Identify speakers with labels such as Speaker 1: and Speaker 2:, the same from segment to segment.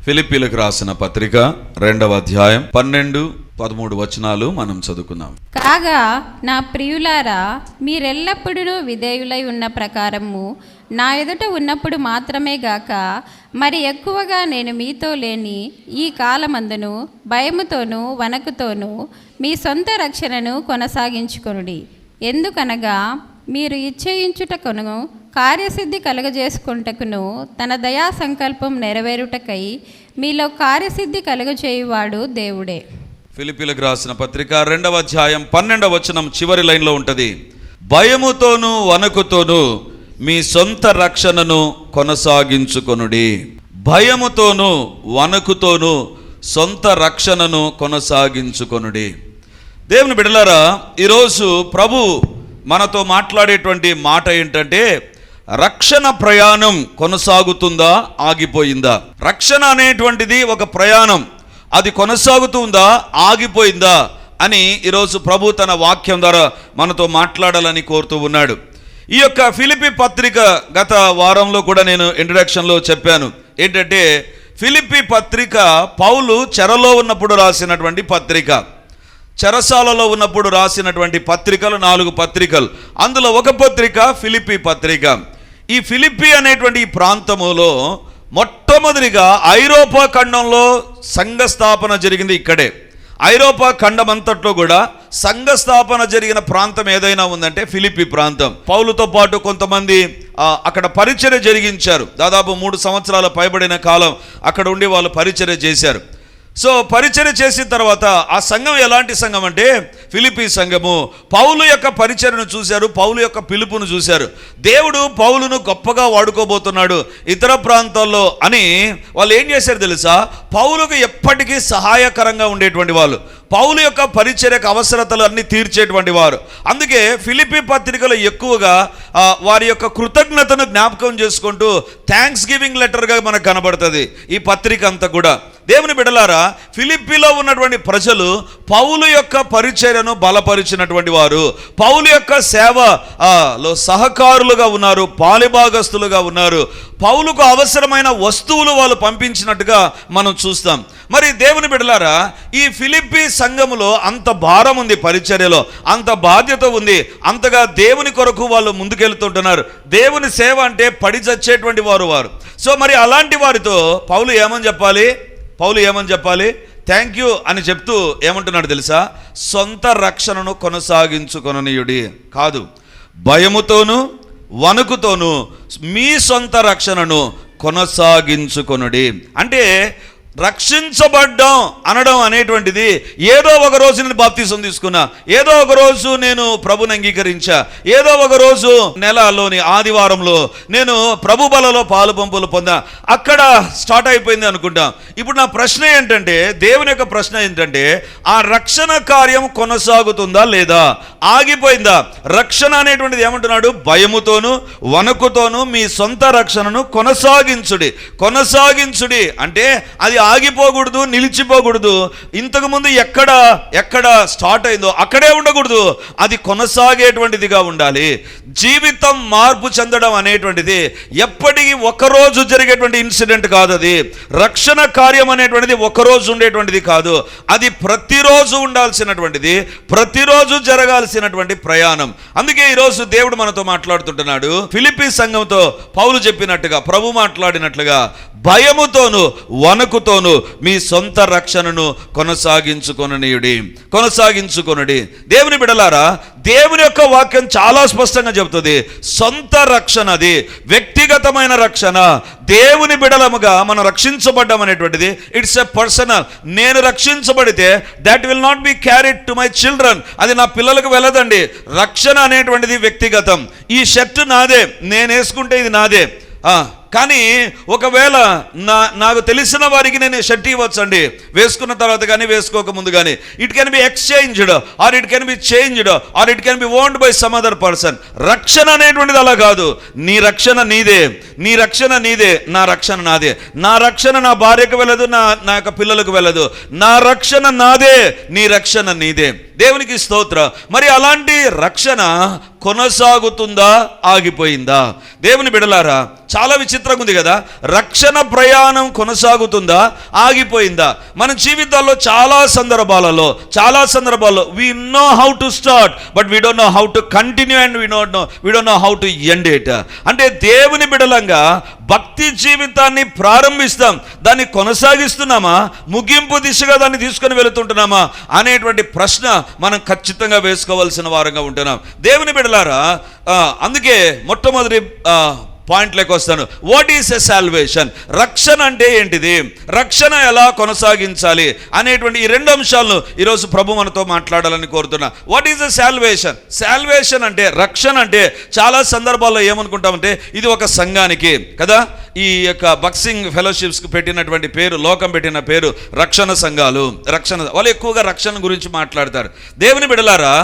Speaker 1: ఫిలిప్పీలకు రాసిన పత్రిక 2వ అధ్యాయం 12-13 వచనాలు మనం చదువుకుందాం.
Speaker 2: కాగా నా ప్రియులారా, మీరెల్లప్పుడూ విధేయులై ఉన్న ప్రకారము నా ఎదుట ఉన్నప్పుడు మాత్రమే గాక మరి ఎక్కువగా నేను మీతో లేని ఈ కాలమందును భయముతోనూ వణకుతోనూ మీ సొంత రక్షణను కొనసాగించుకొనుడి. ఎందుకనగా మీరు ఇచ్ఛయించుటకును కార్యసిద్ధి కలుగజేసుకుంటకును తన దయా సంకల్పం నెరవేరుటకై మీలో కార్యసిద్ధి కలుగజేయువాడు దేవుడే.
Speaker 1: ఫిలిప్పీలకు రాసిన పత్రిక 2వ అధ్యాయం 12వ వచనం చివరి లైన్లో ఉంటుంది. భయముతోనూ వణకుతోనూ మీ సొంత రక్షణను కొనసాగించుకొనుడి. భయముతోనూ వణకుతోనూ సొంత రక్షణను కొనసాగించుకొనుడి. దేవుని బిడ్డలారా, ఈరోజు ప్రభు మనతో మాట్లాడేటువంటి మాట ఏంటంటే, రక్షణ ప్రయాణం కొనసాగుతుందా, ఆగిపోయిందా? రక్షణ అనేటువంటిది ఒక ప్రయాణం, అది కొనసాగుతుందా, ఆగిపోయిందా అని ఈరోజు ప్రభు తన వాక్యం ద్వారా మనతో మాట్లాడాలని కోరుతూ ఉన్నాడు. ఈ యొక్క ఫిలిప్పీ పత్రిక గత వారంలో కూడా నేను ఇంట్రడక్షన్లో చెప్పాను. ఏంటంటే, ఫిలిప్పీ పత్రిక పౌలు చెరలో ఉన్నప్పుడు రాసినటువంటి పత్రిక. చెరసాలలో ఉన్నప్పుడు రాసినటువంటి పత్రికలు 4 పత్రికలు. అందులో ఒక పత్రిక ఫిలిప్పీ పత్రిక. ఈ ఫిలిప్పీ అనేటువంటి ఈ ప్రాంతములో మొట్టమొదటిగా ఐరోపా ఖండంలో సంఘ స్థాపన జరిగింది ఇక్కడే. ఐరోపా ఖండం అంతట్లో కూడా సంఘ స్థాపన జరిగిన ప్రాంతం ఏదైనా ఉందంటే ఫిలిప్పీ ప్రాంతం. పౌలుతో పాటు కొంతమంది అక్కడ పరిచర్య జరిగించారు. దాదాపు 3 సంవత్సరాల పైబడిన కాలం అక్కడ ఉండి వాళ్ళు పరిచర్య చేశారు. సో పరిచర్య చేసిన తర్వాత ఆ సంఘం ఎలాంటి సంఘం అంటే ఫిలిప్పీ సంఘము. పౌలు యొక్క పరిచర్యను చూశారు, పౌలు యొక్క పిలుపును చూశారు. దేవుడు పౌలును గొప్పగా వాడుకోబోతున్నాడు ఇతర ప్రాంతాల్లో అని వాళ్ళు ఏం చేశారు తెలుసా? పౌలుకు ఎప్పటికీ సహాయకరంగా ఉండేటువంటి వాళ్ళు, పౌలు యొక్క పరిచర్యకు అవసరతలు అన్ని తీర్చేటువంటి వారు. అందుకే ఫిలిప్పీ పత్రికలో ఎక్కువగా వారి యొక్క కృతజ్ఞతను జ్ఞాపకం చేసుకుంటూ థ్యాంక్స్ గివింగ్ లెటర్గా మనకు కనబడుతుంది ఈ పత్రిక అంతా కూడా. దేవుని బిడ్డలారా, ఫిలిప్పీలో ఉన్నటువంటి ప్రజలు పౌలు యొక్క పరిచర్యను బలపరిచినటువంటి వారు, పౌలు యొక్క సేవలో సహకారులుగా ఉన్నారు, పాలిభాగస్తులుగా ఉన్నారు. పౌలుకు అవసరమైన వస్తువులు వాళ్ళు పంపించినట్టుగా మనం చూస్తాం. మరి దేవుని బిడ్డలారా, ఈ ఫిలిప్పీ సంఘములో అంత భారం ఉంది, పరిచర్యలో అంత బాధ్యత ఉంది, అంతగా దేవుని కొరకు వాళ్ళు ముందుకెళ్తుంటున్నారు. దేవుని సేవ అంటే పడి చచ్చేటువంటి వారు. సో మరి అలాంటి వారితో పౌలు ఏమని చెప్పాలి? థ్యాంక్ యూ అని చెప్తూ ఏమంటున్నాడు తెలుసా? సొంత రక్షణను కొనసాగించుకొననీయుడి కాదు, భయముతోనూ వణుకుతోనూ మీ సొంత రక్షణను కొనసాగించుకొనుడి. అంటే రక్షించబడ్డం అనడం అనేటువంటిది ఏదో ఒక రోజు నేను బాప్తిసం తీసుకున్నా, ఏదో ఒక రోజు నేను ప్రభుని అంగీకరించా, ఏదో ఒక రోజు నెలలోని ఆదివారంలో నేను ప్రభు బలలో పాలు పంపులు పొందా, అక్కడ స్టార్ట్ అయిపోయింది అనుకుంటాం. ఇప్పుడు నా ప్రశ్న ఏంటంటే, దేవుని యొక్క ప్రశ్న ఏంటంటే, ఆ రక్షణ కార్యం కొనసాగుతుందా లేదా, ఆగిపోయిందా? రక్షణ అనేటువంటిది ఏమంటున్నాడు? భయముతోనూ వణుకుతోనూ మీ సొంత రక్షణను కొనసాగించుడి అంటే అది ఆగిపోకూడదు, నిలిచిపోకూడదు. ఇంతకుముందు ఎక్కడ స్టార్ట్ అయిందో అక్కడే ఉండకూడదు, అది కొనసాగేటువంటిదిగా ఉండాలి. జీవితం మార్పు చెందడం అనేటువంటిది ఎప్పటికీ ఒకరోజు జరిగేటువంటి ఇన్సిడెంట్ కాదు. అది రక్షణ కార్యం అనేటువంటిది ఒకరోజు ఉండేటువంటిది కాదు, అది ప్రతిరోజు ఉండాల్సినటువంటిది, ప్రతిరోజు జరగాల్సినటువంటి ప్రయాణం. అందుకే ఈరోజు దేవుడు మనతో మాట్లాడుతుంటున్నాడు. ఫిలిప్పీ సంఘంతో పౌలు చెప్పినట్టుగా, ప్రభు మాట్లాడినట్లుగా, భయముతోను వణుకుతోను మీ సొంత రక్షణను కొనసాగించుకొనుడి. దేవుని బిడ్డలారా, దేవుని యొక్క వాక్యం చాలా స్పష్టంగా చెబుతుంది. సొంత రక్షణ, అది వ్యక్తిగతమైన రక్షణ. దేవుని బిడలముగా మనం రక్షించబడ్డం అనేటువంటిది ఇట్స్ ఎ పర్సనల్. నేను రక్షించబడితే that will not be carried to my children, అది నా పిల్లలకు వెళ్ళదండి. రక్షణ అనేటువంటిది వ్యక్తిగతం. ఈ షర్ట్ నాదే, నేను వేసుకుంటే ఇది నాదే. కానీ ఒకవేళ నాకు తెలిసిన వారికి నేను షర్ట్ ఇవ్వచ్చు అండి, వేసుకున్న తర్వాత కానీ వేసుకోక ముందు కానీ. It can be exchanged or it can be changed or it can be owned by some other person. రక్షణ అనేటువంటిది అలా కాదు. నీ రక్షణ నీదే, నా రక్షణ నాదే. నా రక్షణ నా భార్యకు వెళ్ళదు, నా యొక్క పిల్లలకు వెళ్ళదు. నా రక్షణ నాదే, నీ రక్షణ నీదే. దేవునికి స్తోత్రం. మరి అలాంటి రక్షణ కొనసాగుతుందా, ఆగిపోయిందా? దేవుని బిడలారా, చాలా విచిత్రంగా ఉంది కదా. రక్షణ ప్రయాణం కొనసాగుతుందా, ఆగిపోయిందా? మన జీవితాల్లో చాలా సందర్భాల్లో we know how to start but we don't know how to continue and we don't know how to end it. అంటే దేవుని బిడలంగా భక్తి జీవితాన్ని ప్రారంభిస్తాం, దాన్ని కొనసాగిస్తున్నామా, ముగింపు దిశగా దాన్ని తీసుకొని వెళుతుంటున్నామా అనేటువంటి ప్రశ్న మనం ఖచ్చితంగా వేసుకోవాల్సిన వారంగా ఉంటున్నాం. దేవుని బిడలారా, అందుకే మొట్టమొదటి పాయింట్లోకి వస్తాను. What is a salvation? రక్షణ అంటే ఏంటిది, రక్షణ ఎలా కొనసాగించాలి అనేటువంటి ఈ రెండు అంశాలను ఈరోజు ప్రభు మనతో మాట్లాడాలని కోరుతున్నా. What is a salvation? Salvation అంటే, రక్షణ అంటే చాలా సందర్భాల్లో ఏమనుకుంటామంటే ఇది ఒక సంఘానికి కదా, ఈ యొక్క బాక్సింగ్ ఫెలోషిప్స్కి పెట్టినటువంటి పేరు, లోకం పెట్టిన పేరు రక్షణ సంఘాలు. వాళ్ళు ఎక్కువగా రక్షణ గురించి మాట్లాడతారు. దేవుని బిడలారా,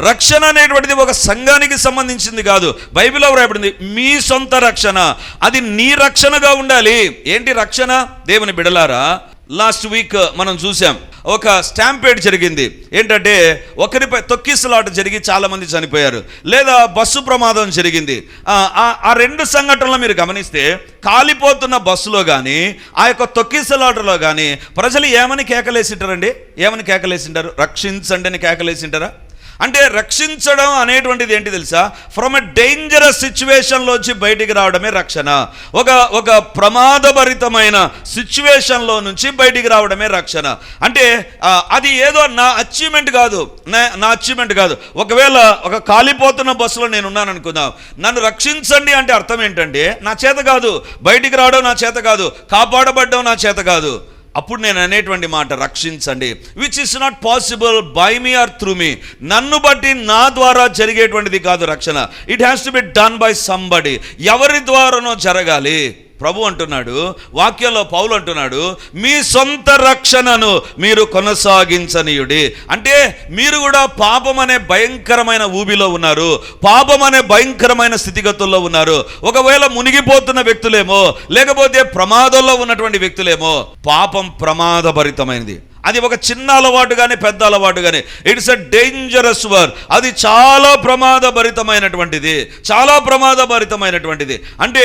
Speaker 1: రక్షణ అనేటువంటిది ఒక సంఘానికి సంబంధించింది కాదు. బైబిల్లో రాయబడింది మీ సొంత రక్షణ, అది నీ రక్షణగా ఉండాలి. ఏంటి రక్షణ? దేవుని బిడలారా, లాస్ట్ వీక్ మనం చూసాం, ఒక స్టాంపేడ్ జరిగింది. ఏంటంటే ఒకరిపై తొక్కిసలాట జరిగి చాలా మంది చనిపోయారు, లేదా బస్సు ప్రమాదం జరిగింది. ఆ రెండు సంఘటనలు మీరు గమనిస్తే, కాలిపోతున్న బస్సులో కానీ ఆ యొక్క తొక్కిసలాటలో కానీ ప్రజలు ఏమని కేకలేసింటారండి? ఏమని కేకలేసింటారు? రక్షించండి అని కేకలేసింటారా? అంటే రక్షించడం అనేటువంటిది ఏంటి తెలుసా? ఫ్రమ్ ఎ డేంజరస్ సిచ్యువేషన్లోంచి బయటికి రావడమే రక్షణ. ఒక ప్రమాదభరితమైన సిచ్యువేషన్లో నుంచి బయటికి రావడమే రక్షణ. అంటే అది ఏదో నా అచీవ్మెంట్ కాదు. ఒకవేళ ఒక కాలిపోతున్న బస్సులో నేను ఉన్నాను అనుకుందాం, నన్ను రక్షించండి అంటే అర్థం ఏంటంటే నా చేత కాదు, బయటికి రావడం నా చేత కాదు, కాపాడబడ్డం నా చేత కాదు. అప్పుడు నేను అనేటువంటి మాట రక్షించండి, which is not possible by me or through me. నన్ను బట్టి, నా ద్వారా జరిగేటువంటిది కాదు రక్షణ. It has to be done by somebody. ఎవరి ద్వారానో జరగాలి. ప్రభు అంటున్నాడు, వాక్యంలో పౌలు అంటున్నాడు, మీ సొంత రక్షణను మీరు కొనసాగించనీయుడి. అంటే మీరు కూడా పాపం అనే భయంకరమైన ఊబిలో ఉన్నారు, పాపం అనే భయంకరమైన స్థితిగతుల్లో ఉన్నారు. ఒకవేళ మునిగిపోతున్న వ్యక్తులేమో, లేకపోతే ప్రమాదంలో ఉన్నటువంటి వ్యక్తులేమో. పాపం ప్రమాదభరితమైనది. అది ఒక చిన్న అలవాటు కానీ పెద్ద అలవాటు కానీ, ఇట్స్ ఎ డేంజరస్ వర్క్. అది చాలా ప్రమాదభరితమైనటువంటిది. అంటే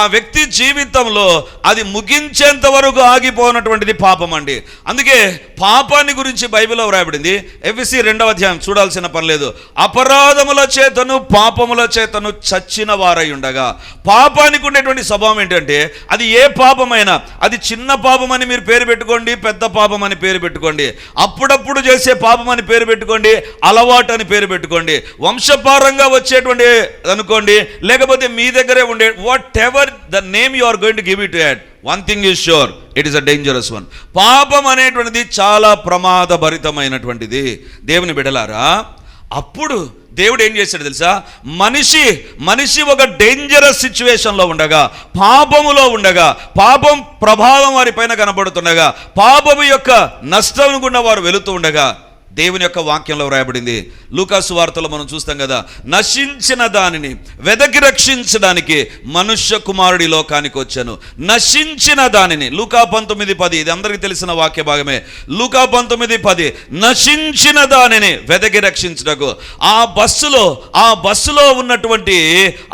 Speaker 1: ఆ వ్యక్తి జీవితంలో అది ముగించేంత వరకు ఆగిపోయినటువంటిది పాపం అండి. అందుకే పాపాన్ని గురించి బైబిల్లో వ్రాయబడింది. ఎఫెసీ 2వ అధ్యాయం చూడాల్సిన పని లేదు. అపరాధముల చేతను పాపముల చేతను చచ్చిన వారై ఉండగా. పాపానికి ఉండేటువంటి స్వభావం ఏంటంటే, అది ఏ పాపమైనా, అది చిన్న పాపం అని మీరు పేరు పెట్టుకోండి, పెద్ద పాపం అని పేరు పెట్టుకోండి, అప్పుడప్పుడు చేసే పాపం అని పేరు పెట్టుకోండి, అలవాటు అని పేరు పెట్టుకోండి, వంశపారంగా వచ్చేటువంటి అనుకోండి, లేకపోతే మీ దగ్గరే ఉండే, whatever the name you are going to give it at, one thing is sure, it is a dangerous one. పాపం అనేటువంటిది చాలా ప్రమాదభరితమైనటువంటిది. దేవుని బిడలారా, అప్పుడు దేవుడు ఏం చేశాడు తెలుసా? మనిషి ఒక డేంజరస్ సిచ్యువేషన్లో ఉండగా, పాపములో ఉండగా, పాపం ప్రభావం వారి పైన కనబడుతుండగా, పాపము యొక్క నష్టం గుండా వారు వెళుతూ ఉండగా, దేవుని యొక్క వాక్యంలో వ్రాయబడింది. లూకాసు వార్తలో మనం చూస్తాం కదా, నశించిన దానిని వెదకి రక్షించడానికి మనుష్య కుమారుడి లోకానికి వచ్చాను. నశించిన దానిని, లూకా 19:10, ఇది అందరికీ తెలిసిన వాక్య భాగమే. లూకా 19:10, నశించిన దానిని వెదకి రక్షించటకు. ఆ బస్సులో ఉన్నటువంటి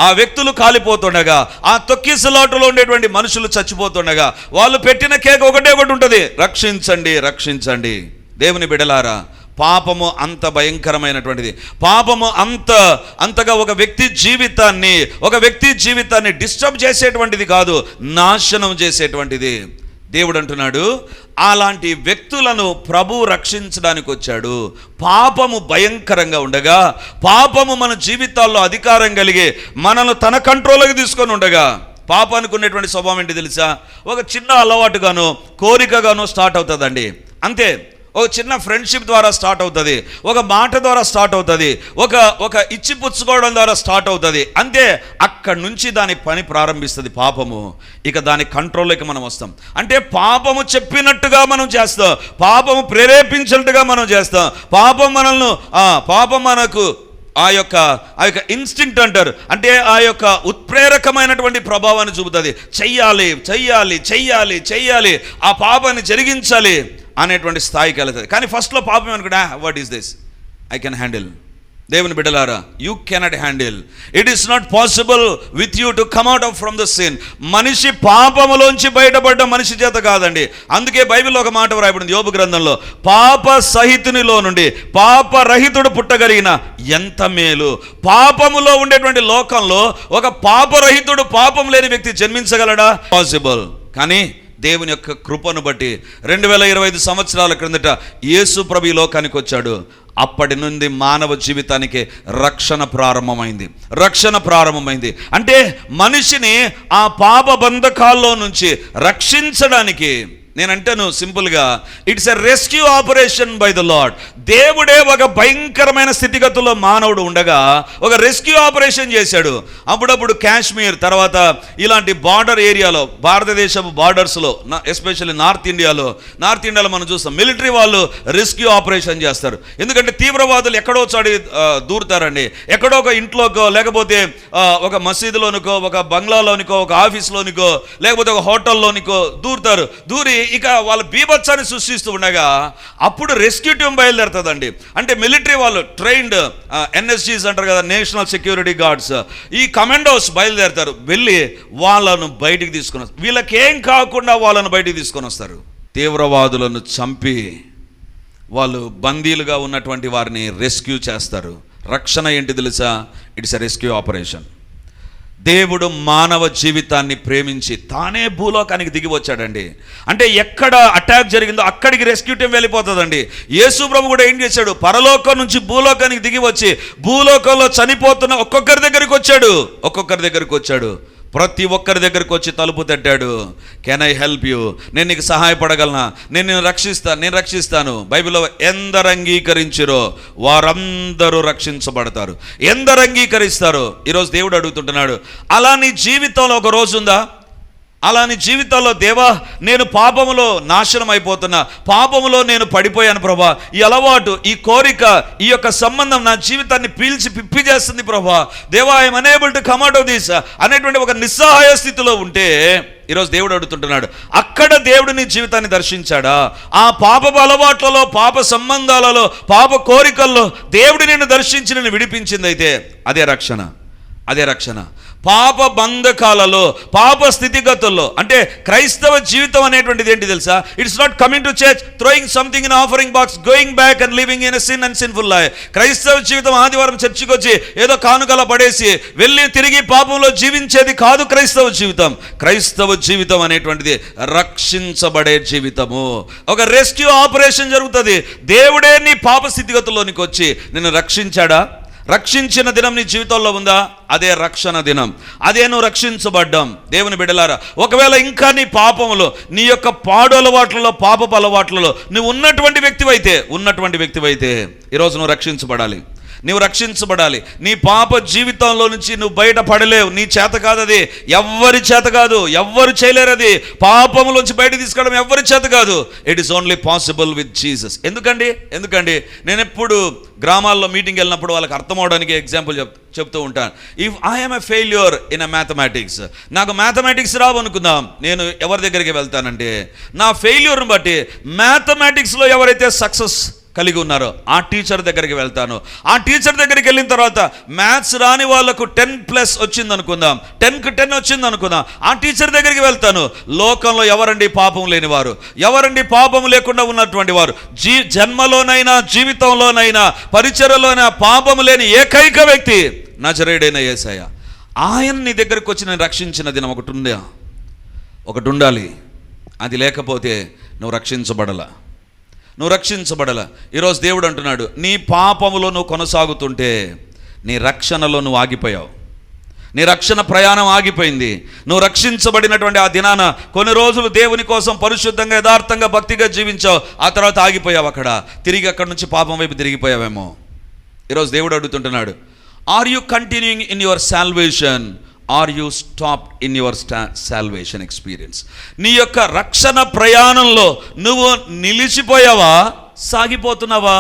Speaker 1: ఆ వ్యక్తులు కాలిపోతుండగా, ఆ తొక్కిసలాటలో ఉండేటువంటి మనుషులు చచ్చిపోతుండగా, వాళ్ళు పెట్టిన కేక ఒకటే ఉంటుంది, రక్షించండి. దేవుని బిడలారా, పాపము అంత భయంకరమైనటువంటిది. పాపము అంతగా ఒక వ్యక్తి జీవితాన్ని డిస్టర్బ్ చేసేటువంటిది కాదు, నాశనం చేసేటువంటిది. దేవుడు అంటున్నాడు, అలాంటి వ్యక్తులను ప్రభు రక్షించడానికి వచ్చాడు. పాపము భయంకరంగా ఉండగా, పాపము మన జీవితాల్లో అధికారం కలిగి మనల్ని తన కంట్రోల్లోకి తీసుకొని ఉండగా, పాపానికి ఉన్నటువంటి స్వభావం ఏంటి తెలుసా? ఒక చిన్న అలవాటుగానో కోరికగానో స్టార్ట్ అవుతుందండి, అంతే. ఒక చిన్న ఫ్రెండ్షిప్ ద్వారా స్టార్ట్ అవుతుంది, ఒక మాట ద్వారా స్టార్ట్ అవుతుంది, ఒక ఇచ్చి పుచ్చుకోవడం ద్వారా స్టార్ట్ అవుతుంది, అంతే. అక్కడి నుంచి దాని పని ప్రారంభిస్తుంది పాపము. ఇక దాని కంట్రోల్లోకి మనం వస్తాం. అంటే పాపము చెప్పినట్టుగా మనం చేస్తాం, పాపము ప్రేరేపించినట్టుగా మనం చేస్తాం. పాపం మనకు ఆ యొక్క ఇన్స్టింక్ట్ అంటారు, అంటే ఆ యొక్క ఉత్ప్రేరకమైనటువంటి ప్రభావాన్ని చూపుతుంది. చెయ్యాలి, ఆ పాపాన్ని జరిగించాలి అనేటువంటి స్థాయికి వెళ్తుంది. కానీ ఫస్ట్లో పాపం అనుకుంటా, what is this, I can handle. దేవుని బిడ్డలారా, you cannot handle. It is not possible with you to come out of from the sin. మనిషి పాపములోంచి బయటపడ్డ మనిషి చేత కాదండి. అందుకే బైబిల్లో ఒక మాట వ్రాయబడింది యోబు గ్రంథంలో, పాప సహితునిలో నుండి పాపరహితుడు పుట్టగలిగిన ఎంత మేలు. పాపములో ఉండేటువంటి లోకంలో ఒక పాపరహితుడు, పాపం లేని వ్యక్తి జన్మించగలడా? పాసిబుల్. కానీ దేవుని యొక్క కృపను బట్టి 2025 సంవత్సరాల క్రిందట యేసు ప్రభు ఈ లోకానికి వచ్చాడు. అప్పటి నుండి మానవ జీవితానికి రక్షణ ప్రారంభమైంది. అంటే మనిషిని ఆ పాప బంధకాల్లో నుంచి రక్షించడానికి, నేనంటాను సింపుల్గా, it's a rescue operation by the lord. దేవుడే ఒక భయంకరమైన స్థితిగతుల్లో మానవుడు ఉండగా ఒక రెస్క్యూ ఆపరేషన్ చేశాడు. అప్పుడప్పుడు కాశ్మీర్, తర్వాత ఇలాంటి బార్డర్ ఏరియాలో, భారతదేశపు బార్డర్స్లో, ఎస్పెషల్లీ నార్త్ ఇండియాలో మనం చూస్తాం మిలిటరీ వాళ్ళు రెస్క్యూ ఆపరేషన్ చేస్తారు. ఎందుకంటే తీవ్రవాదులు ఎక్కడో చాడి దూరుతారండి. ఎక్కడో ఒక ఇంట్లోకో, లేకపోతే ఒక మసీదులోనికో, ఒక బంగ్లాలోనికో, ఒక ఆఫీస్లోనికో, లేకపోతే ఒక హోటల్లోనికో దూరుతారు. దూరి ఇక వాళ్ళ బీభత్సాన్ని సృష్టిస్తూ ఉండగా అప్పుడు రెస్క్యూ టీమ్ బయలుదేరుతుందండి. అంటే మిలిటరీ వాళ్ళు ట్రైన్డ్ ఎన్ఎస్జీస్ అంటారు కదా, నేషనల్ సెక్యూరిటీ గార్డ్స్, ఈ కమాండోస్ బయలుదేరుతారు. వెళ్ళి వాళ్ళను బయటికి తీసుకొని వస్తారు. వీళ్ళకేం కాకుండా వాళ్ళను బయటికి తీసుకొని వస్తారు. తీవ్రవాదులను చంపి వాళ్ళు బందీలుగా ఉన్నటువంటి వారిని రెస్క్యూ చేస్తారు. రక్షణ ఏంటి తెలుసా? It's a rescue operation. దేవుడు మానవ జీవితాన్ని ప్రేమించి తానే భూలోకానికి దిగి వచ్చాడండి. అంటే ఎక్కడ అటాక్ జరిగిందో అక్కడికి రెస్క్యూ టీం వెళ్ళిపోతుందండి. యేసు ప్రభు కూడా ఏం చేశాడు? పరలోకం నుంచి భూలోకానికి దిగి వచ్చి భూలోకంలో చనిపోతున్న ఒక్కొక్కరి దగ్గరికి వచ్చాడు. ప్రతి ఒక్కరి దగ్గరికి వచ్చి తలుపు తట్టాడు. Can I help you? నేను నీకు సహాయపడగలనా? నేను రక్షిస్తాను. బైబిల్లో ఎందరు అంగీకరించిరో వారందరూ రక్షించబడతారు. ఎందరు అంగీకరిస్తారో? ఈరోజు దేవుడు అడుగుతుంటున్నాడు, అలా నీ జీవితంలో ఒక రోజు ఉందా? అలా నీ జీవితంలో, దేవా నేను పాపములో నాశనం అయిపోతున్నా, పాపములో నేను పడిపోయాను ప్రభా, ఈ అలవాటు, ఈ కోరిక, ఈ యొక్క సంబంధం నా జీవితాన్ని పీల్చి పిప్పి చేస్తుంది ప్రభా, దేవా I'm unable to come out of this అనేటువంటి ఒక నిస్సహాయ స్థితిలో ఉంటే ఈరోజు దేవుడు అడుగుతుంటున్నాడు, అక్కడ దేవుడు నీ జీవితాన్ని దర్శించాడా? ఆ పాపపు అలవాట్లలో, పాప సంబంధాలలో, పాప కోరికల్లో దేవుడు నిన్ను దర్శించి నిన్ను విడిపించింది అయితే అదే రక్షణ. పాప బంధకాలలో, పాప స్థితిగతుల్లో, అంటే క్రైస్తవ జీవితం అనేటువంటిది ఏంటి తెలుసా? It's not coming to church, throwing something in offering box, going back and living in a sin and sinful life. క్రైస్తవ జీవితం ఆదివారం చర్చికి వచ్చి ఏదో కానుకల పడేసి వెళ్ళి తిరిగి పాపంలో జీవించేది కాదు క్రైస్తవ జీవితం అనేటువంటిది రక్షించబడే జీవితము. ఒక రెస్క్యూ ఆపరేషన్ జరుగుతుంది. దేవుడే నీ పాప స్థితిగతుల్లోనికి వచ్చి నిన్ను రక్షించాడా? రక్షించిన దినం నీ జీవితంలో ఉందా? అదే రక్షణ దినం, అదే నువ్వు రక్షించబడ్డాం. దేవుని బిడ్డలారా, ఒకవేళ ఇంకా నీ పాపములో, నీ యొక్క పాడు అలవాట్లలో, పాపపు అలవాట్లలో నువ్వు ఉన్నటువంటి వ్యక్తివైతే ఈరోజు నువ్వు రక్షించబడాలి. నీ పాప జీవితంలో నుంచి నువ్వు బయటపడలేవు. నీ చేత కాదు అది, ఎవ్వరి చేత కాదు, ఎవ్వరు చేయలేరు. అది పాపములోంచి బయట తీసుకోవడం ఎవ్వరి చేత కాదు. It is only possible with Jesus. ఎందుకండి నేను ఎప్పుడు గ్రామాల్లో మీటింగ్ వెళ్ళినప్పుడు వాళ్ళకి అర్థం అవడానికి ఎగ్జాంపుల్ చెప్తూ ఉంటాను. If I'm a failure in a mathematics, నాకు మ్యాథమెటిక్స్ రావు అనుకుందాం, నేను ఎవరి దగ్గరికి వెళ్తానంటే నా ఫెయిల్యూర్ని బట్టి మ్యాథమెటిక్స్లో ఎవరైతే సక్సెస్ కలిగి ఉన్నారో ఆ టీచర్ దగ్గరికి వెళ్తాను. ఆ టీచర్ దగ్గరికి వెళ్ళిన తర్వాత మ్యాథ్స్ రాని వాళ్ళకు 10+ వచ్చింది అనుకుందాం, 10కి 10 వచ్చింది అనుకుందాం, ఆ టీచర్ దగ్గరికి వెళ్తాను. లోకంలో ఎవరండి పాపం లేనివారు? ఎవరండి పాపం లేకుండా ఉన్నటువంటి వారు? జన్మలోనైనా, జీవితంలోనైనా, పరిచర్యలోనైనా పాపము లేని ఏకైక వ్యక్తి నజరేయుడైన యేసయ్య. ఆయన నీ దగ్గరికి వచ్చి నేను రక్షించిన దినం ఒకటి ఉండాలి. అది లేకపోతే నువ్వు రక్షించబడలా. ఈరోజు దేవుడు అంటున్నాడు, నీ పాపములో నువ్వు కొనసాగుతుంటే నీ రక్షణలో నువ్వు ఆగిపోయావు. నీ రక్షణ ప్రయాణం ఆగిపోయింది. నువ్వు రక్షించబడినటువంటి ఆ దినాన కొన్ని రోజులు దేవుని కోసం పరిశుద్ధంగా, యథార్థంగా, భక్తిగా జీవించావు. ఆ తర్వాత ఆగిపోయావు. తిరిగి అక్కడి నుంచి పాపం వైపు తిరిగిపోయావేమో. ఈరోజు దేవుడు అడుగుతుంటున్నాడు, are you continuing in your salvation are you stopped in your salvation experience? నీ యొక్క రక్షణ ప్రయాణంలో నువ్వు నిలిచిపోయావా, సాగిపోతున్నావా?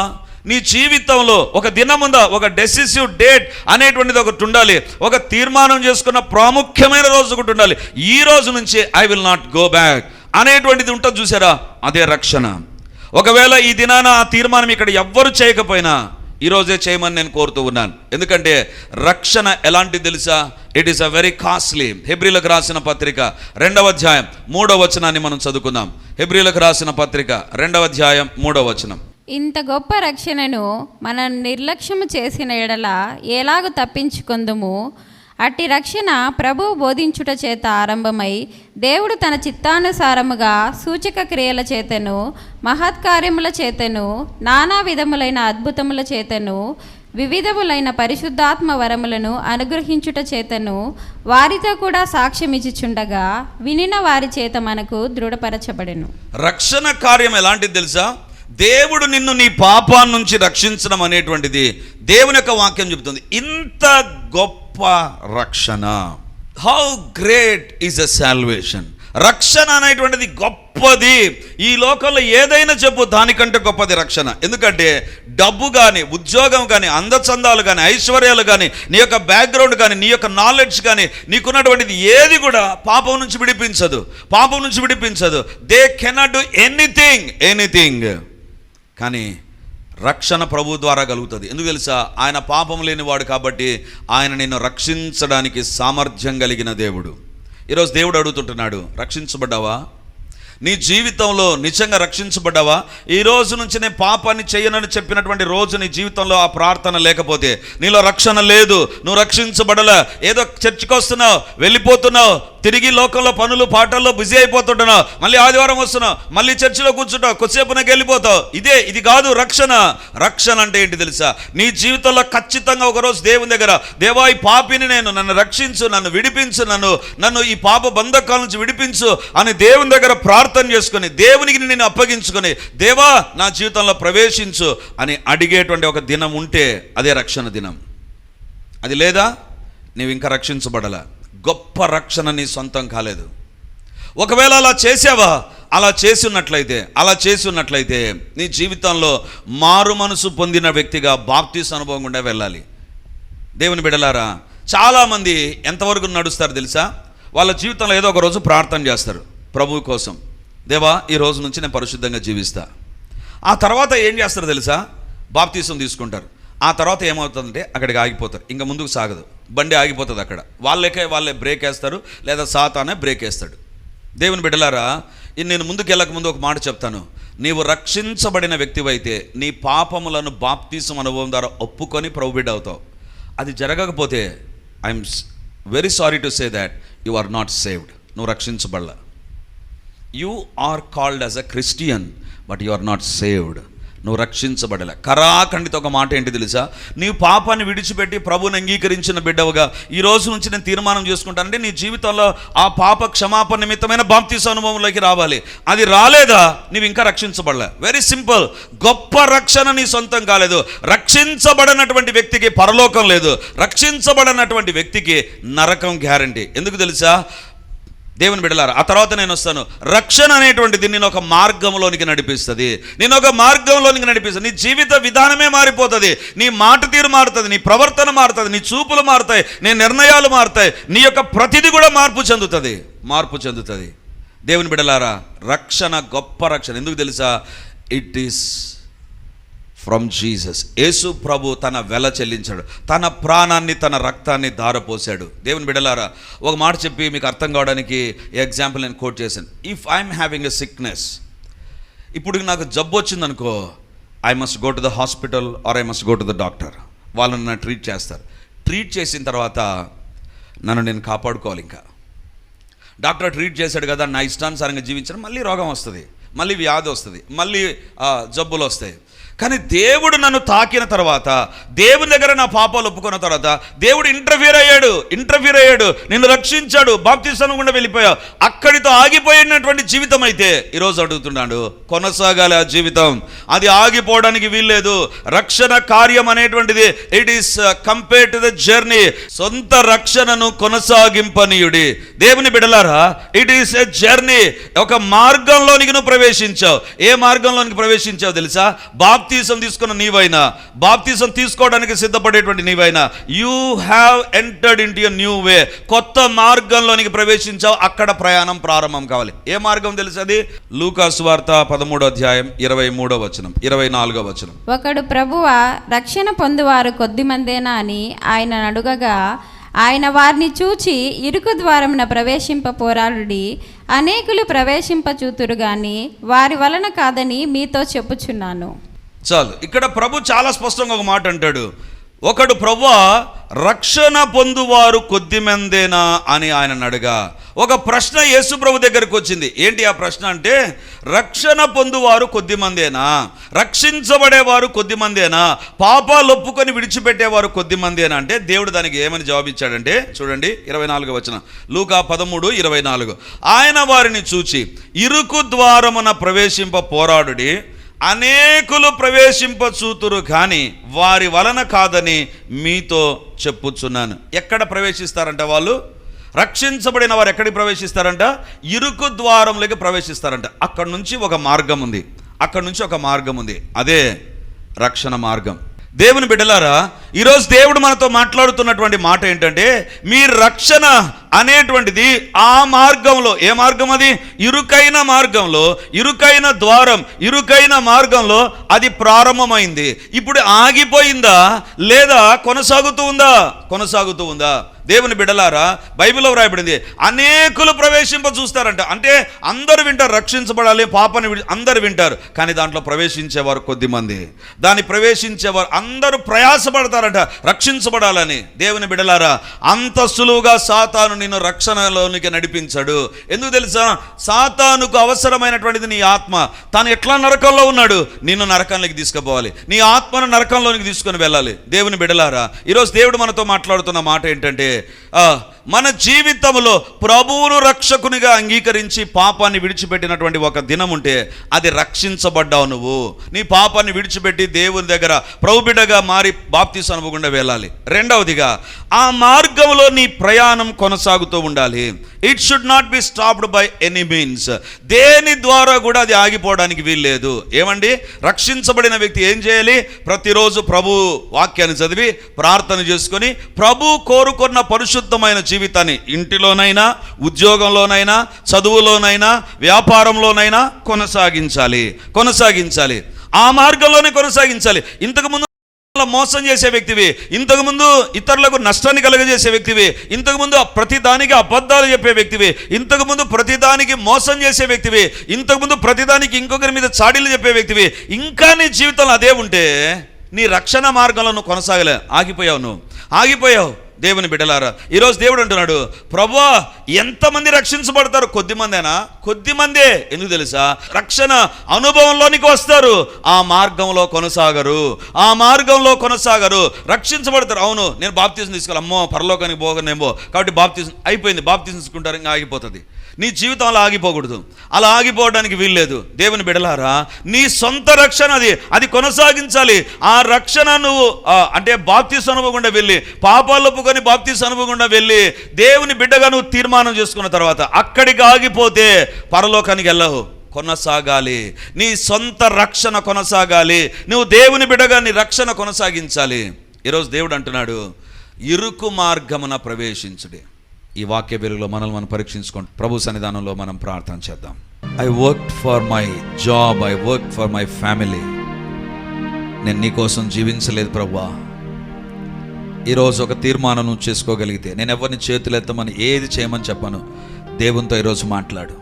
Speaker 1: నీ జీవితంలో ఒక దినం ఉందా? ఒక డెసిసివ్ డేట్ అనేటువంటిది ఒకటి ఉండాలి. ఒక తీర్మానం చేసుకున్న ప్రాముఖ్యమైన రోజు ఒకటి ఉండాలి. ఈ రోజు నుంచి I will not go back అనేటువంటిది ఉంటుంది చూసారా? అదే రక్షణ. ఒకవేళ ఈ దినాన ఆ తీర్మానం ఇక్కడ ఎవ్వరు చేయకపోయినా ఈరోజే చేయమని నేను కోరుతూ ఉన్నాను. ఎందుకంటే రక్షణ ఎలాంటిది తెలుసా? It is a very costly. హెబ్రీలకు రాసిన పత్రిక 2వ అధ్యాయం 3వ వచనాన్ని మనం చదువుకుందాం. హెబ్రీలకు రాసిన పత్రిక 2వ అధ్యాయం 3వ వచనం.
Speaker 2: ఇంత గొప్ప రక్షణను మనం నిర్లక్ష్యము చేసిన ఎడల ఎలాగూ తప్పించుకొందుము. అట్టి రక్షణ ప్రభువు బోధించుట చేత ఆరంభమై దేవుడు తన చిత్తానుసారముగా సూచక క్రియల చేతను మహత్కార్యముల చేతను నానా విధములైన అద్భుతముల చేతను వివిధములైన పరిశుద్ధాత్మ వరములను అనుగ్రహించుట చేతను వారితో కూడా సాక్ష్యమిచ్చుచుండగా వినిన వారి చేత మనకు దృఢపరచబడెను.
Speaker 1: రక్షణ కార్యం ఎలాంటిది తెలుసా? దేవుడు నిన్ను నీ పాపాన్ని నుంచి రక్షించడం అనేటువంటిది దేవుని యొక్క వాక్యం చెబుతుంది. ఇంత గొప్ప రక్షణ. How great is a salvation. రక్షణ అనేటువంటిది గొప్పది. ఈ లోకంలో ఏదైనా చెప్పు, దానికంటే గొప్పది రక్షణ. ఎందుకంటే డబ్బు కానీ, ఉద్యోగం కానీ, అందచందాలు కానీ, ఐశ్వర్యాలు కానీ, నీ యొక్క బ్యాక్గ్రౌండ్ కానీ, నీ యొక్క నాలెడ్జ్ కానీ, నీకున్నటువంటిది ఏది కూడా పాపం నుంచి విడిపించదు. They cannot do anything. కానీ రక్షణ ప్రభు ద్వారా కలుగుతుంది. ఎందుకు తెలుసా? ఆయన పాపం లేనివాడు కాబట్టి ఆయన నిన్ను రక్షించడానికి సామర్థ్యం కలిగిన దేవుడు. ఈరోజు దేవుడు అడుగుతుంటున్నాడు, రక్షించబడ్డావా? నీ జీవితంలో నిజంగా రక్షించబడ్డావా? ఈ రోజు నుంచి నేను పాపాన్ని చేయనని చెప్పినటువంటి రోజు నీ జీవితంలో ఆ ప్రార్థన లేకపోతే నీలో రక్షణ లేదు. నువ్వు రక్షించబడలా. ఏదో చర్చికి వస్తున్నావు, వెళ్ళిపోతున్నావు, తిరిగి లోకంలో పనులు పాటల్లో బిజీ అయిపోతుంటున్నావు, మళ్ళీ ఆదివారం వస్తున్నావు, మళ్ళీ చర్చిలో కూర్చుంటావు, కొద్దిసేపు నాకు వెళ్ళిపోతావు. ఇది కాదు రక్షణ. రక్షణ అంటే ఏంటి తెలుసా? నీ జీవితంలో ఖచ్చితంగా ఒకరోజు దేవుని దగ్గర, దేవా ఈ పాపిని నన్ను రక్షించు, నన్ను విడిపించు, నన్ను ఈ పాప బంధకాల నుంచి విడిపించు అని దేవుని దగ్గర ప్రార్థన చేసుకొని, దేవునికి నేను అప్పగించుకొని, దేవా నా జీవితంలో ప్రవేశించు అని అడిగేటువంటి ఒక దినం ఉంటే అదే రక్షణ దినం. అది లేదా నీవు ఇంకా రక్షించబడలా. గొప్ప రక్షణ నీ సొంతం కాలేదు. ఒకవేళ అలా చేసావా, అలా చేసి ఉన్నట్లయితే నీ జీవితంలో మారు మనసు పొందిన వ్యక్తిగా బాప్తీసు అనుభవం గుండా వెళ్ళాలి. దేవుని బిడ్డలారా, చాలామంది ఎంతవరకు నడుస్తారు తెలుసా? వాళ్ళ జీవితంలో ఏదో ఒక రోజు ప్రార్థన చేస్తారు ప్రభువు కోసం, దేవా ఈ రోజు నుంచి నేను పరిశుద్ధంగా జీవిస్తా. ఆ తర్వాత ఏం చేస్తారో తెలుసా? బాప్తీసం తీసుకుంటారు. ఆ తర్వాత ఏమవుతుందంటే అక్కడికి ఆగిపోతారు, ఇంకా ముందుకు సాగదు, బండి ఆగిపోతుంది అక్కడ. వాళ్ళే బ్రేక్ వేస్తారు, లేదా సాతానే బ్రేక్ వేస్తాడు. దేవుని బిడ్డలారా, నేను ముందుకు వెళ్ళక ముందు ఒక మాట చెప్తాను. నీవు రక్షించబడిన వ్యక్తివైతే నీ పాపములను బాప్తీసం అనుభవం ద్వారా ఒప్పుకొని ప్రభు బిడ్డ అవుతావు. అది జరగకపోతే I'm very sorry to say that you are not saved. నువ్వు రక్షించబడలా. You are called as a Christian but you are not saved. నువ్వు రక్షించబడలే. కరాఖండితో ఒక మాట ఏంటి తెలుసా? నీవు పాపాన్ని విడిచిపెట్టి ప్రభువుని అంగీకరించిన బిడ్డవుగా ఈ రోజు నుంచి నేను తీర్మానం చేసుకుంటానంటే నీ జీవితంలో ఆ పాప క్షమాపణ నిమిత్తమైన బాప్తీసు అనుభవంలోకి రావాలి. అది రాలేదా నీవు ఇంకా రక్షించబడలే. Very simple. గొప్ప రక్షణ నీ సొంతం కాలేదు. రక్షించబడినటువంటి వ్యక్తికి పరలోకం లేదు. రక్షించబడినటువంటి వ్యక్తికి నరకం గ్యారంటీ. ఎందుకు తెలుసా? దేవుని బిడ్డలారా, ఆ తర్వాత నేను వస్తాను. రక్షణ అనేటువంటిది నేను ఒక మార్గంలోనికి నడిపిస్తుంది. నీ జీవిత విధానమే మారిపోతుంది. నీ మాట తీరు మారుతుంది, నీ ప్రవర్తన మారుతుంది, నీ చూపులు మారుతాయి, నీ నిర్ణయాలు మారుతాయి, నీ యొక్క ప్రతిదీ కూడా మార్పు చెందుతుంది. దేవుని బిడ్డలారా, రక్షణ గొప్ప రక్షణ. ఎందుకు తెలుసా? It is from Jesus. యేసు ప్రభు తన వెల చెల్లించాడు, తన ప్రాణాన్ని, తన రక్తాన్ని ధారపోసాడు. దేవుని బిడ్డలారా, ఒక మాట చెప్పి మీకు అర్థం కావడానికి ఎగ్జాంపుల్ నేను కోట్ చేశాను. If I'm having a sickness, ఇప్పుడు నాకు జబ్బు వచ్చిందనుకో, I must go to the hospital or I must go to the doctor. వాళ్ళు నన్ను ట్రీట్ చేస్తారు. ట్రీట్ చేసిన తర్వాత నన్ను నేను కాపాడుకోవాలి. ఇంకా డాక్టర్ ట్రీట్ చేశాడు కదా, నా ఇష్టానుసారంగా జీవించడం, మళ్ళీ రోగం వస్తుంది, మళ్ళీ వ్యాధి వస్తుంది, మళ్ళీ జబ్బులు వస్తాయి. కానీ దేవుడు నన్ను తాకిన తర్వాత, దేవుని దగ్గర నా పాపాలు ఒప్పుకున్న తర్వాత దేవుడు ఇంటర్ఫీర్ అయ్యాడు, నిన్ను రక్షించాడు, బాప్తిస్మం గుండా వెళ్ళిపోయావు. అక్కడితో ఆగిపోయినటువంటి జీవితం అయితే ఈరోజు అడుగుతున్నాడు, కొనసాగాలి ఆ జీవితం. అది ఆగిపోవడానికి వీల్లేదు. రక్షణ కార్యం అనేటువంటిది it is compare to the journey. సొంత రక్షణను కొనసాగింపనీయుడి. దేవుని బిడ్డలారా, ఇట్ ఈస్ ఎ జర్నీ. ఒక మార్గంలోనికి నువ్వు ప్రవేశించావు. ఏ మార్గంలోనికి ప్రవేశించావు తెలుసా? బాప్తిస్మం బాప్తీసం తీసుకున్న నీవైనా, బాప్తీసం తీసుకోవడానికి సిద్ధపడేటువంటి నీవైనా, you have entered into a new way. కొత్త మార్గంలోనికి ప్రవేశించావు. అక్కడ ప్రయాణం ప్రారంభం కావాలి. ఏ మార్గం తెలుసు? అది లూకా సువార్త 13వ అధ్యాయం 23వ వచనం, 24వ వచనం.
Speaker 2: ఒకడు ప్రభువా, రక్షణ పొందువారు కొద్దిమందేనా అని ఆయన అడుగగా, ఆయన వారిని చూచి ఇరుకు ద్వారమున ప్రవేశింప పోరాడుడి, అనేకులు ప్రవేశింపచూతురు గాని వారి వలన కాదని మీతో చెప్పుచున్నాను.
Speaker 1: చాలు. ఇక్కడ ప్రభు చాలా స్పష్టంగా ఒక మాట అంటాడు. ఒకడు ప్రభువా, రక్షణ పొందువారు కొద్దిమందేనా అని ఆయన అడగా, ఒక ప్రశ్న యేసు ప్రభు దగ్గరకు వచ్చింది. ఏంటి ఆ ప్రశ్న అంటే, రక్షణ పొందువారు కొద్దిమందేనా, రక్షించబడేవారు కొద్దిమందేనా, పాపాలు ఒప్పుకొని విడిచిపెట్టేవారు కొద్దిమందేనా అంటే దేవుడు దానికి ఏమని జవాబిచ్చాడంటే, చూడండి 24వ వచనం, లూకా 13:24. ఆయన వారిని చూచి ఇరుకు ద్వారమున ప్రవేశింప పోరాడుడి, అనేకులు ప్రవేశింప చూతురు కానీ వారి వలన కాదని మీతో చెప్పుచున్నాను. ఎక్కడ ప్రవేశిస్తారంట వాళ్ళు? రక్షించబడిన వారు ఎక్కడికి ప్రవేశిస్తారంట? ఇరుకు ద్వారంలోకి ప్రవేశిస్తారంట. అక్కడ నుంచి ఒక మార్గం ఉంది, అక్కడ నుంచి ఒక మార్గం ఉంది, అదే రక్షణ మార్గం. దేవుని బిడ్డలారా, ఈరోజు దేవుడు మనతో మాట్లాడుతున్నటువంటి మాట ఏంటంటే, మీ రక్షణ అనేటువంటిది ఆ మార్గంలో. ఏ మార్గం అది? ఇరుకైన మార్గంలో, ఇరుకైన ద్వారం, ఇరుకైన మార్గంలో అది ప్రారంభమైంది. ఇప్పుడు ఆగిపోయిందా లేదా కొనసాగుతూ ఉందా? కొనసాగుతూ ఉందా? దేవుని బిడ్డలారా, బైబిల్లో వ్రాయబడింది, అనేకులు ప్రవేశింప చూస్తారంట. అంటే అందరూ వింటారు, రక్షించబడాలి, పాపని అందరూ వింటారు, కానీ దాంట్లో ప్రవేశించేవారు కొద్దిమంది. దాన్ని ప్రవేశించేవారు అందరూ ప్రయాసపడతారంట రక్షించబడాలని. దేవుని బిడ్డలారా, అంత సులువుగా సాతాను నిన్ను రక్షణలోనికి నడిపించాడు. ఎందుకు తెలుసా? సాతానుకు అవసరమైనటువంటిది నీ ఆత్మ. తాను ఎట్లా నరకంలో ఉన్నాడు, నిన్ను నరకంలోకి తీసుకుపోవాలి, నీ ఆత్మను నరకంలోనికి తీసుకొని వెళ్ళాలి. దేవుని బిడ్డలారా, ఈరోజు దేవుడు మనతో మాట్లాడుతున్న మాట ఏంటంటే, మన జీవితంలో ప్రభువును రక్షకునిగా అంగీకరించి పాపాన్ని విడిచిపెట్టినటువంటి ఒక దినం ఉంటే అది రక్షించబడ్డావు. నువ్వు నీ పాపాన్ని విడిచిపెట్టి దేవుని దగ్గర ప్రభు బిడ్డగా మారి బాప్తీసం అనుభవకుండా వెళ్ళాలి. రెండవదిగా, ఆ మార్గంలో నీ ప్రయాణం కొనసాగుతూ ఉండాలి. It should not be stopped by any means. దేని ద్వారా కూడా అది ఆగిపోవడానికి వీల్లేదు. ఏమండి, రక్షించబడిన వ్యక్తి ఏం చేయాలి? ప్రతిరోజు ప్రభు వాక్యాన్ని చదివి ప్రార్థన చేసుకొని ప్రభు కోరుకున్న పరిశుద్ధమైన జీవితాన్ని ఇంటిలోనైనా, ఉద్యోగంలోనైనా, చదువులోనైనా, వ్యాపారంలోనైనా కొనసాగించాలి. ఆ మార్గంలోనే కొనసాగించాలి. ఇంతకుముందు మోసం చేసే వ్యక్తివి, ఇంతకుముందు ఇతరులకు నష్టాన్ని కలుగజేసే వ్యక్తివి, ఇంతకుముందు ప్రతిదానికి అబద్ధాలు చెప్పే వ్యక్తివి, ఇంతకుముందు ప్రతిదానికి మోసం చేసే వ్యక్తివి, ఇంతకుముందు ప్రతిదానికి ఇంకొకరి మీద చాడీలు చెప్పే వ్యక్తివి, ఇంకా నీ జీవితంలో అదే ఉంటే నీ రక్షణ మార్గంలో నువ్వు కొనసాగలే. ఆగిపోయావు. దేవుని బిడ్డలారా, ఈరోజు దేవుడు అంటున్నాడు, ప్రభువా, ఎంతమంది రక్షించబడతారు? కొద్దిమందేనా? కొద్దిమందే. ఎందుకు తెలుసా? రక్షణ అనుభవంలోనికి వస్తారు, ఆ మార్గంలో కొనసాగరు. రక్షించబడతారు. అవును, నేను బాప్తీసం తీసుకోవాలి, అమ్మో పరలోకానికి పోగనేమో, కాబట్టి బాప్తీసం అయిపోయింది, బాప్తీసం తీసుకుంటారు, ఇంకా ఆగిపోతుంది. నీ జీవితం అలా ఆగిపోకూడదు, అలా ఆగిపోవడానికి వీల్లేదు. దేవుని బిడ్డలారా, నీ సొంత రక్షణ అది కొనసాగించాలి. ఆ రక్షణ నువ్వు అంటే బాప్తీసం అనుభవకుండా వెళ్ళి, పాపాలు ఒప్పుకొని బాప్తీసం అనుభవకుండా వెళ్ళి దేవుని బిడ్డగా నువ్వు తీర్మానం చేసుకున్న తర్వాత అక్కడికి ఆగిపోతే పరలోకానికి వెళ్ళవు. కొనసాగాలి, నీ సొంత రక్షణ కొనసాగాలి. నువ్వు దేవుని బిడ్డగా నీ రక్షణ కొనసాగించాలి. ఈరోజు దేవుడు అంటున్నాడు, ఇరుకు మార్గమున ప్రవేశించుడి. ఈ వాక్య వెలుగులో మనల్ని మనం పరీక్షించుకోండి. ప్రభు సన్నిధానంలో మనం ప్రార్థన చేద్దాం. I worked for my job, I work for my family. నేను నీ కోసం జీవించలేదు ప్రభువా. ఈరోజు ఒక తీర్మానం నువ్వు చేసుకోగలిగితే, నేను ఎవరిని చేతులు ఎత్తమని ఏది చేయమని చెప్పను. దేవునితో ఈరోజు మాట్లాడు.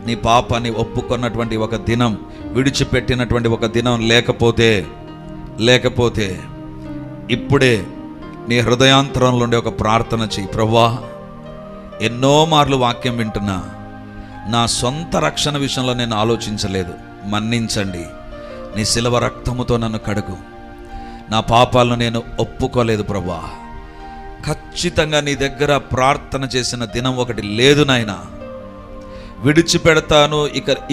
Speaker 1: నీ పాపాన్ని ఒప్పుకున్నటువంటి ఒక దినం, విడిచిపెట్టినటువంటి ఒక దినం లేకపోతే ఇప్పుడే నీ హృదయాంతరంలో ఉండే ఒక ప్రార్థన చెయ్యి. ప్రభువా, ఎన్నో మార్లు వాక్యం వింటున్నా, నా సొంత రక్షణ విషయంలో నేను ఆలోచించలేదు, మన్నించండి. నీ శిలువ రక్తముతో నన్ను కడుగు. నా పాపాలను నేను ఒప్పుకోలేదు ప్రభువా. ఖచ్చితంగా నీ దగ్గర ప్రార్థన చేసిన దినం ఒకటి లేదు నాయనా. విడిచిపెడతాను,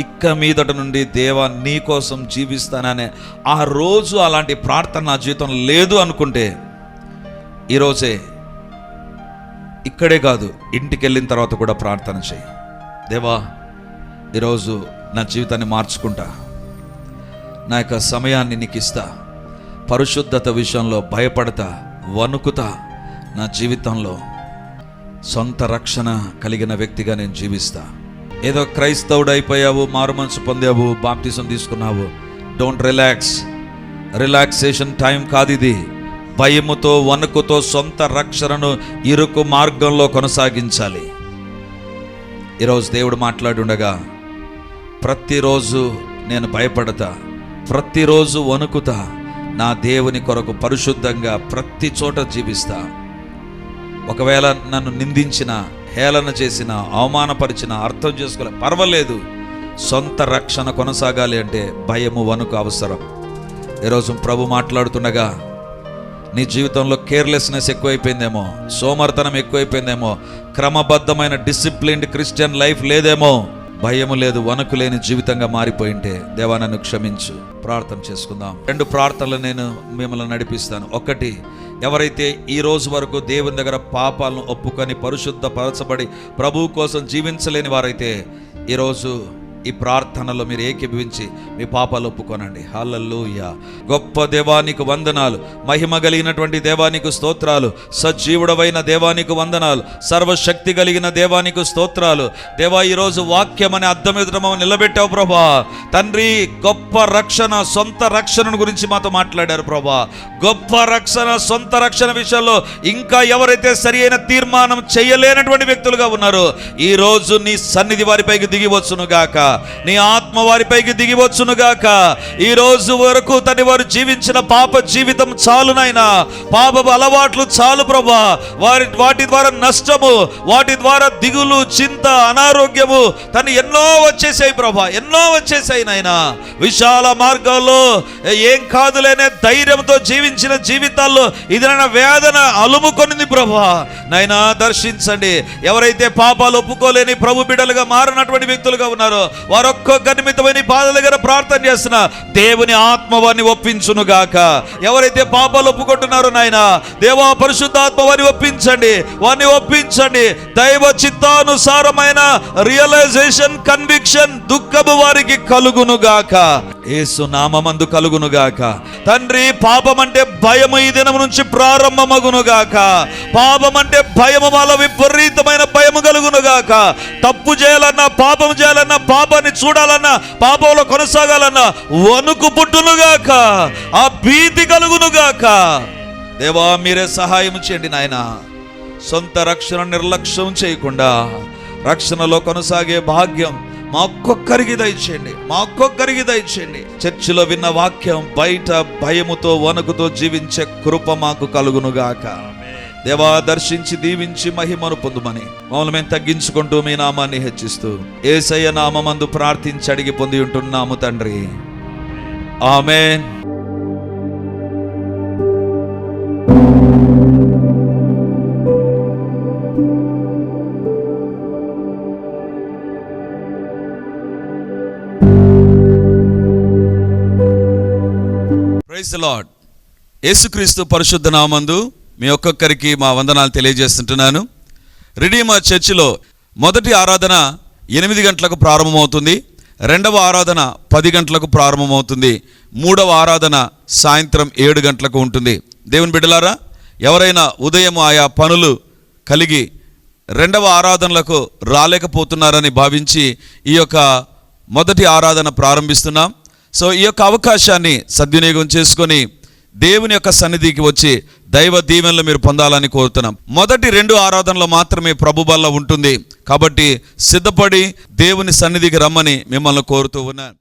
Speaker 1: ఇక మీదట నుండి దేవా నీ కోసం జీవిస్తాననే ఆ రోజు అలాంటి ప్రార్థన నా జీవితం లేదు అనుకుంటే, ఈరోజే ఇక్కడే కాదు, ఇంటికి వెళ్ళిన తర్వాత కూడా ప్రార్థన చేయి. దేవా, ఈరోజు నా జీవితాన్ని మార్చుకుంటా, నా యొక్క సమయాన్ని నీకు ఇస్తా, పరిశుద్ధత విషయంలో భయపడతా, వణుకుతా, నా జీవితంలో సొంత రక్షణ కలిగిన వ్యక్తిగా నేను జీవిస్తా. ఏదో క్రైస్తవుడు అయిపోయావు, మారు మనసు పొందావు, బాప్టిజం తీసుకున్నావు, డోంట్ రిలాక్సేషన్ టైం కాదు ఇది. భయముతో వణుకుతో సొంత రక్షణను ఇరుకు మార్గంలో కొనసాగించాలి. ఈరోజు దేవుడు మాట్లాడుండగా, ప్రతిరోజు నేను భయపడతా, ప్రతిరోజు వణుకుతా, నా దేవుని కొరకు పరిశుద్ధంగా ప్రతి చోట జీవిస్తా. ఒకవేళ నన్ను నిందించిన, హేళన చేసిన, అవమానపరిచిన, అర్థం చేసుకోలే, పర్వాలేదు. సొంత రక్షణ కొనసాగాలి అంటే భయము, వణుకు అవసరం. ఈరోజు ప్రభు మాట్లాడుతుండగా, నీ జీవితంలో కేర్లెస్నెస్ ఎక్కువైపోయిందేమో, సోమర్తనం ఎక్కువైపోయిందేమో, క్రమబద్ధమైన డిసిప్లిన్డ్ క్రిస్టియన్ లైఫ్ లేదేమో, భయము లేదు, వణుకు లేని జీవితంగా మారిపోయింటే దేవా నన్ను క్షమించు. ప్రార్థన చేసుకుందాం. 2 ప్రార్థనలు నేను మిమ్మల్ని నడిపిస్తాను. ఒకటి, ఎవరైతే ఈ రోజు వరకు దేవుని దగ్గర పాపాలను ఒప్పుకొని పరిశుద్ధపరచబడి ప్రభువు కోసం జీవించలేని వారైతే ఈరోజు ఈ ప్రార్థనలో మీరు ఏకీభవించి మీ పాపాలు ఒప్పుకోనండి. హల్లెలూయా. గొప్ప దేవానికి వందనాలు, మహిమ కలిగినటువంటి దేవానికి స్తోత్రాలు, సజీవుడవైన దేవానికి వందనాలు, సర్వశక్తి కలిగిన దేవానికి స్తోత్రాలు. దేవా, ఈరోజు వాక్యం అనే అద్దం ఎదుట మమ్మల్ని నిలబెట్టావు ప్రభా. తండ్రి, గొప్ప రక్షణ, సొంత రక్షణను గురించి మాతో మాట్లాడారు ప్రభా. గొప్ప రక్షణ, సొంత రక్షణ విషయంలో ఇంకా ఎవరైతే సరి అయిన తీర్మానం చేయలేనటువంటి వ్యక్తులుగా ఉన్నారో, ఈరోజు నీ సన్నిధి వారిపైకి దిగివచ్చునుగాక, నీ ఆత్మ వారిపైకి దిగివచ్చునుగాక. ఈ రోజు వరకు తని వారు జీవించిన పాప జీవితం చాలునైనా, పాపపు అలవాట్లు చాలు ప్రభా. వాటి ద్వారా నష్టము, వాటి ద్వారా దిగులు, చింత, అనారోగ్యము తను ఎన్నో వచ్చేసాయి ప్రభా, ఎన్నో వచ్చేసాయి నాయనా. విశాల మార్గాల్లో ఏం కాదులేనే ధైర్యంతో జీవించిన జీవితాల్లో ఇదైనా వేదన అలుముకొనింది ప్రభా. నైనా దర్శించండి. ఎవరైతే పాపాలు ఒప్పుకోలేని ప్రభు బిడ్డలుగా మారినటువంటి వ్యక్తులుగా ఉన్నారో వారొక్క గనిమితమైన పాదాల దగ్గర ప్రార్థన చేస్తున్నా, దేవుని ఆత్మ వారిని ఒప్పించునుగాక. ఎవరైతే పాపాలు ఒప్పుకుంటున్నారో నాయన, దేవా పరిశుద్ధాత్మ వారిని ఒప్పించండి, వారిని ఒప్పించండి. దైవ చిత్తానుసారమైన రియలైజేషన్, కన్విక్షన్, దుఃఖము వారికి కలుగునుగాక, యేసు నామమందు కలుగునుగాక. తండ్రి, పాపం అంటే భయము ఈ దినం నుంచి ప్రారంభమగునుగాక. పాపం అంటే భయము వల్ల విపరీతమైన భయము కలుగునుగాక. తప్పు చేయాలన్నా, పాపం చేయాలన్నా, పాపాన్ని చూడాలన్నా, పాపంలో కొనసాగాలన్నా వణుకు పుట్టునుగాక, ఆ భీతి కలుగునుగాక. దేవా, మీరే సహాయం చేయండి నాయన. సొంత రక్షణ నిర్లక్ష్యం చేయకుండా రక్షణలో కొనసాగే భాగ్యం మా ఒక్కొక్కరికి దయచేయండి, మా ఒక్కొక్కరికి దయచేయండి. చర్చిలో విన్న వాక్యం బయట భయముతో వణుకుతో జీవించే కృప మాకు కలుగునుగాక. దేవా, దర్శించి దీవించి మహిమను పొందుమని మమ్మల్ని మేము తగ్గించుకుంటూ మీ నామాన్ని హెచ్చిస్తూ యేసయ్య నామమందు ప్రార్థించి అడిగి పొంది ఉంటున్నాము తండ్రి, ఆమేన్. Praise the lord. యేసుక్రీస్తు పరిశుద్ధ నామమందు మీ ఒక్కొక్కరికి మా వందనాలు తెలియజేస్తుంటున్నాను. రిడీమర్ చర్చిలో మొదటి ఆరాధన 8 గంటలకు ప్రారంభమవుతుంది, రెండవ ఆరాధన 10 గంటలకు ప్రారంభమవుతుంది, మూడవ ఆరాధన సాయంత్రం 7 గంటలకు ఉంటుంది. దేవుని బిడ్డలారా, ఎవరైనా ఉదయం ఆయా పనులు కలిగి రెండవ ఆరాధనలకు రాలేకపోతున్నారని భావించి ఈ యొక్క మొదటి ఆరాధన ప్రారంభిస్తున్నాం. సో ఈ యొక్క అవకాశాన్ని సద్వినియోగం చేసుకొని దేవుని యొక్క సన్నిధికి వచ్చి దైవ దీవెనలు మీరు పొందాలని కోరుతున్నాం. మొదటి 2 ఆరాధనలు మాత్రమే ప్రభు బల్ల ఉంటుంది కాబట్టి సిద్ధపడి దేవుని సన్నిధికి రమ్మని మిమ్మల్ని కోరుతూ ఉన్నాను.